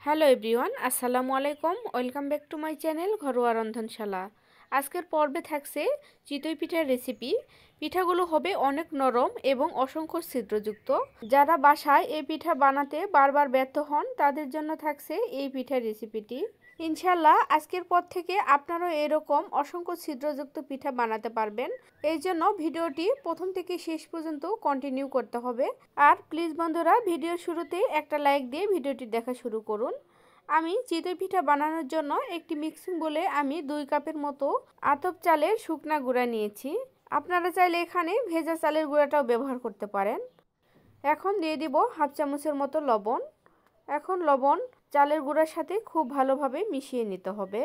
Hello everyone, আসসালামু আলাইকুম। Welcome back to my channel ঘরোয়া রন্ধনশালা। আজকের পর্বে থাকছে চিতই পিঠার রেসিপি। পিঠাগুলো হবে অনেক নরম এবং অসংখ্য ছিদ্রযুক্ত। যারা বাসায় এই পিঠা বানাতে বারবার ব্যর্থ হন তাদের জন্য থাকছে এই পিঠার রেসিপিটি। ইনশাল্লাহ আজকের পর থেকে আপনারাও এরকম অসংখ্য ছিদ্রযুক্ত পিঠা বানাতে পারবেন। এই জন্য ভিডিওটি প্রথম থেকে শেষ পর্যন্ত কন্টিনিউ করতে হবে। আর প্লিজ বন্ধুরা, ভিডিওর শুরুতে একটা লাইক দিয়ে ভিডিওটি দেখা শুরু করুন। আমি চিতই পিঠা বানানোর জন্য একটি মিক্সিং বলে আমি 2 কাপের মতো আতপ চালের শুকনা গুঁড়া নিয়েছি। আপনারা চাইলে এখানে ভেজা চালের গুঁড়াটাও ব্যবহার করতে পারেন। এখন দিয়ে দিব হাফ চামচের মতো লবণ। এখন লবণ চালের গুঁড়ার সাথে খুব ভালোভাবে মিশিয়ে নিতে হবে।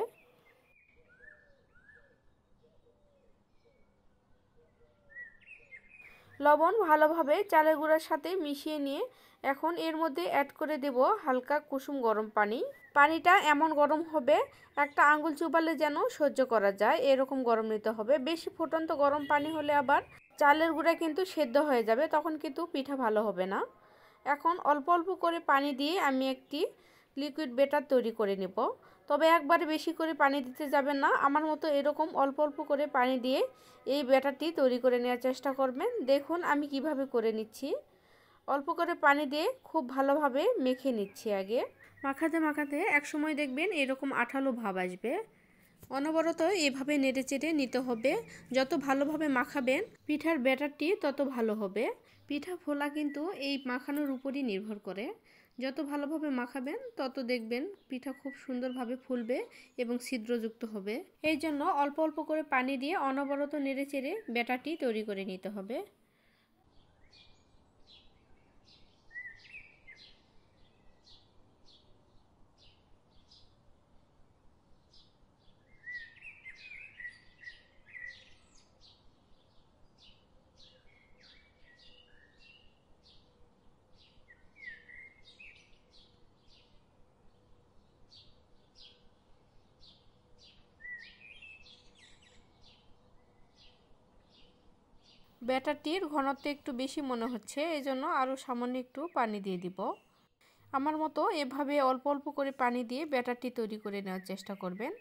লবণ ভালোভাবে চালের গুঁড়ার সাথে মিশিয়ে নিয়ে এখন এর মধ্যে অ্যাড করে দেব হালকা কুসুম গরম পানি। পানিটা এমন গরম হবে একটা আঙ্গুল চুবালে যেন সহ্য করা যায়, এরকম গরম নিতে হবে। বেশি ফুটন্ত গরম পানি হলে আবার চালের গুঁড়া কিন্তু সেদ্ধ হয়ে যাবে, তখন কিন্তু পিঠা ভালো হবে না। এখন অল্প অল্প করে পানি দিয়ে আমি একটি লিকুইড ব্যাটার তৈরি করে নেব। তবে একবারে বেশি করে পানি দিতে যাবেন না, আমার মতো এরকম অল্প অল্প করে পানি দিয়ে এই ব্যাটারটি তৈরি করে নেওয়ার চেষ্টা করবেন। দেখুন আমি কিভাবে করে নিচ্ছি। অল্প করে পানি দিয়ে খুব ভালোভাবে মেখে নিচ্ছি। আগে মাখাতে মাখাতে একসময় দেখবেন এরকম আঠালো ভাব আসবে। অনবরত এভাবে নেড়েচেড়ে নিতে হবে। যত ভালোভাবে মাখাবেন পিঠার ব্যাটারটি তত ভালো হবে। পিঠা ফোলা কিন্তু এই মাখানোর উপরই নির্ভর করে। যত ভালোভাবে মাখাবেন তত দেখবেন পিঠা খুব সুন্দরভাবে ফুলবে এবং ছিদ্রযুক্ত হবে। এই জন্য অল্প অল্প করে পানি দিয়ে অনবরত নেড়েচেড়ে ব্যাটারটি তৈরি করে নিতে হবে। ব্যাটারটির ঘনত্ব একটু বেশি মনে হচ্ছে, এই জন্য আরও সামান্য একটু পানি দিয়ে দিব। আমার মতো এভাবে অল্প অল্প করে পানি দিয়ে ব্যাটারটি তৈরি করে নেওয়ার চেষ্টা করবেন,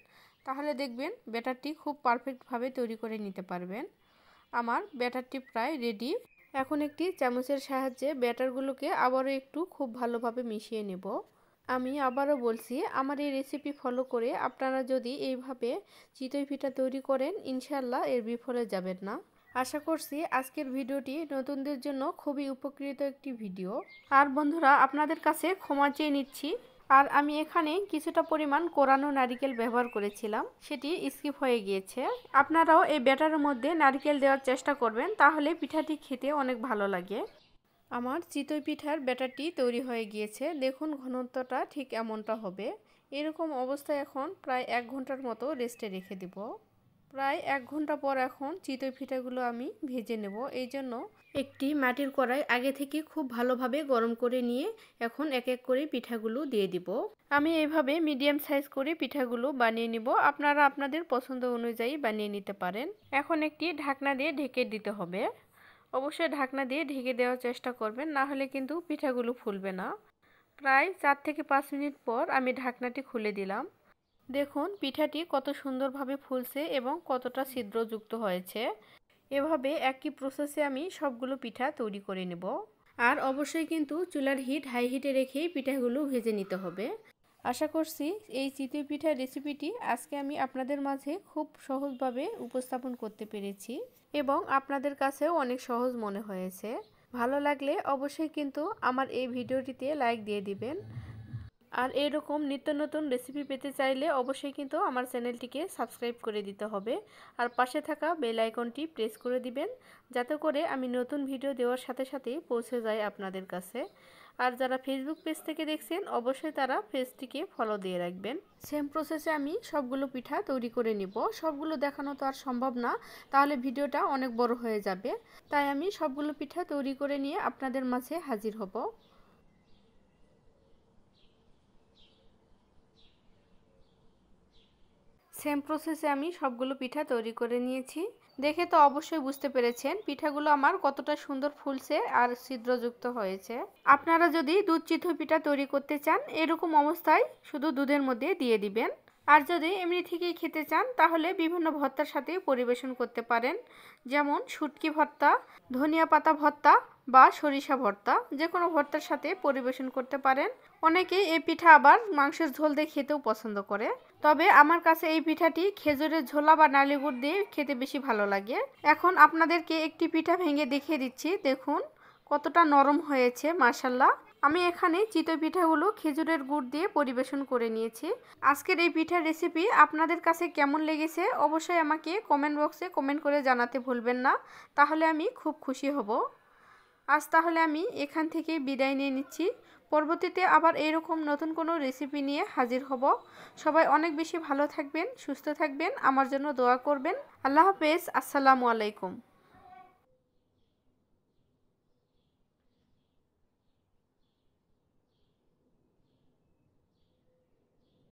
তাহলে দেখবেন ব্যাটারটি খুব পারফেক্টভাবে তৈরি করে নিতে পারবেন। আমার ব্যাটারটি প্রায় রেডি। এখন একটি চামচের সাহায্যে ব্যাটারগুলোকে আবারও একটু খুব ভালোভাবে মিশিয়ে নেব। আমি আবারও বলছি, আমার এই রেসিপি ফলো করে আপনারা যদি এইভাবে চিতই পিঠা তৈরি করেন ইনশাল্লাহ এর বিফলে যাবেন না। আশা করছি আজকের ভিডিওটি নতুনদের জন্য খুবই উপকৃত একটি ভিডিও। আর বন্ধুরা, আপনাদের কাছে ক্ষমা চেয়ে নিচ্ছি। আর আমি এখানে কিছুটা পরিমাণ কোরানো নারকেল ব্যবহার করেছিলাম, সেটি স্কিপ হয়ে গিয়েছে। আপনারাও এই ব্যাটারের মধ্যে নারকেল দেওয়ার চেষ্টা করবেন, তাহলে পিঠাটি খেতে অনেক ভালো লাগে। আমার চিতই পিঠার ব্যাটারটি তৈরি হয়ে গিয়েছে। দেখুন ঘনত্বটা ঠিক এমনটা হবে। এরকম অবস্থায় এখন প্রায় 1 ঘন্টার মতো রেস্টে রেখে দিব। প্রায় 1 ঘন্টা পর এখন চিতই পিঠাগুলো আমি ভেজে নেব। এই জন্য একটি মাটির কড়াই আগে থেকে খুব ভালোভাবে গরম করে নিয়ে এখন এক এক করে পিঠাগুলো দিয়ে দিব। আমি এইভাবে মিডিয়াম সাইজ করে পিঠাগুলো বানিয়ে নিব। আপনারা আপনাদের পছন্দ অনুযায়ী বানিয়ে নিতে পারেন। এখন একটি ঢাকনা দিয়ে ঢেকে দিতে হবে। অবশ্যই ঢাকনা দিয়ে ঢেকে দেওয়ার চেষ্টা করবেন, না হলে কিন্তু পিঠাগুলো ফুলবে না। প্রায় 4 থেকে 5 মিনিট পর আমি ঢাকনাটি খুলে দিলাম। দেখুন পিঠাটি কত সুন্দরভাবে ফুলছে এবং কতটা ছিদ্রযুক্ত হয়েছে। এভাবে একই প্রসেসে আমি সবগুলো পিঠা তৈরি করে নেব। আর অবশ্যই কিন্তু চুলার হিট হাই হিটে রেখেই পিঠাগুলো ভেজে নিতে হবে। আশা করছি এই চিতই পিঠার রেসিপিটি আজকে আমি আপনাদের মাঝে খুব সহজভাবে উপস্থাপন করতে পেরেছি এবং আপনাদের কাছেও অনেক সহজ মনে হয়েছে। ভালো লাগলে অবশ্যই কিন্তু আমার এই ভিডিওটিতে লাইক দিয়ে দিবেন। আর এরকম নিত্য নতুন রেসিপি পেতে চাইলে অবশ্যই কিন্তু আমার চ্যানেলটিকে সাবস্ক্রাইব করে দিতে হবে আর পাশে থাকা বেল আইকনটি প্রেস করে দিবেন, যাতে করে আমি নতুন ভিডিও দেওয়ার সাথে সাথেই পৌঁছে যায় আপনাদের কাছে। আর যারা ফেসবুক পেজ থেকে দেখছেন অবশ্যই তারা পেজটিকে ফলো দিয়ে রাখবেন। সেম প্রসেসে আমি সবগুলো পিঠা তৈরি করে নিব। সবগুলো দেখানো তো আর সম্ভব না, তাহলে ভিডিওটা অনেক বড় হয়ে যাবে। তাই আমি সবগুলো পিঠা তৈরি করে নিয়ে আপনাদের মাঝে হাজির হব। সেম প্রসেসে আমি সবগুলো পিঠা তৈরি করে নিয়েছি। দেখে তো অবশ্যই বুঝতে পেরেছেন পিঠাগুলো আমার কতটা সুন্দর ফুলছে আর ছিদ্রযুক্ত হয়েছে। আপনারা যদি দুধ চিতই পিঠা তৈরি করতে চান এরকম অবস্থায় শুধু দুধের মধ্যে দিয়ে দিবেন। আর যদি এমনি থেকেই খেতে চান তাহলে বিভিন্ন ভর্তার সাথে পরিবেশন করতে পারেন, যেমন শুটকি ভর্তা, ধনিয়া পাতা ভর্তা বা সরিষা ভর্তা, যে কোনো ভর্তার সাথে পরিবেশন করতে পারেন। অনেকেই এই পিঠা আবার মাংসের ঝোল দিয়ে খেতেও পছন্দ করে, তবে আমার কাছে এই পিঠাটি খেজুরের ঝোলা বা নারকেল গুড় দিয়ে খেতে বেশি ভালো লাগে। এখন আপনাদেরকে একটি পিঠা ভেঙে দেখিয়ে দিচ্ছি, দেখুন কতটা নরম হয়েছে মাশাআল্লাহ। আমি এখানে চিতই পিঠাগুলো খেজুরের গুড় দিয়ে পরিবেশন করে নিয়েছি। আজকের এই পিঠার রেসিপি আপনাদের কাছে কেমন লেগেছে অবশ্যই আমাকে কমেন্ট বক্সে কমেন্ট করে জানাতে ভুলবেন না, তাহলে আমি খুব খুশি হব। আজ তাহলে আমি এখান থেকে বিদায় নিয়ে নিচ্ছি। পরবর্তীতে আবার এরকম নতুন কোনো রেসিপি নিয়ে হাজির হব। সবাই অনেক বেশি ভালো থাকবেন, সুস্থ থাকবেন, আমার জন্য দোয়া করবেন। আল্লাহ হাফেজ, আসসালামু আলাইকুম।